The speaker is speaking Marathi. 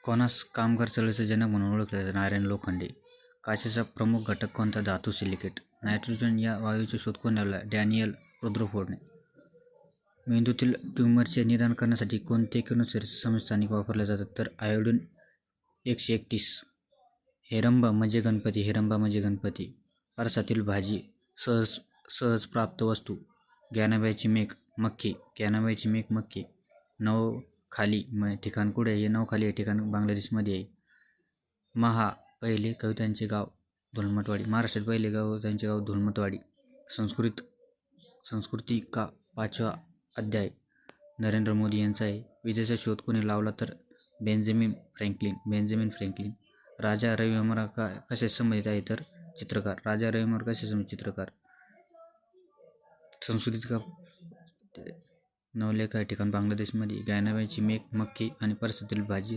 कोणास कामगार चळवळीचा जनक म्हणून ओळखले जाते? नारायण लोखंडे. काचेचा प्रमुख घटक कोणता? धातू सिलिकेट. नायट्रोजन या वायूचा शोध कोणी लावला? डॅनियल रुदरफोर्डने. मेंदूतील ट्यूमरचे निदान करण्यासाठी कोणते किरणोत्सर्गी समस्थानिक वापरले जातात? तर आयोडीन 131. हेरंबा म्हणजे गणपती. हेरंबा म्हणजे गणपती. परसातील भाजी. सहज प्राप्त वस्तू. ज्ञानाबाईची मेघ मक्की. ज्ञानाबाईची मेघ मक्की. नवखाली ठिकाण कुठे आहे? नवखाली हे ठिकाण बांगलादेशमध्ये आहे. पहिले कवितांचे गाव धुलमटवाडी. महाराष्ट्रात पहिले कवितांचे गाव धुलमटवाडी. संस्कृती का 5वा अध्याय नरेंद्र मोदी यांचा आहे. विजेचा शोध कोणी लावला? तर बेंजामिन फ्रँकलिन. राजा रविवर्मा कसे संबंधित आहे? तर चित्रकार. राजा रविवर्मा कसे संबंधित? चित्रकार. संस्कृतीत का नवलेखा हे ठिकाण बांगलादेशमध्ये. ज्ञानाबाईची मेघ मक्की आणि परसातील भाजी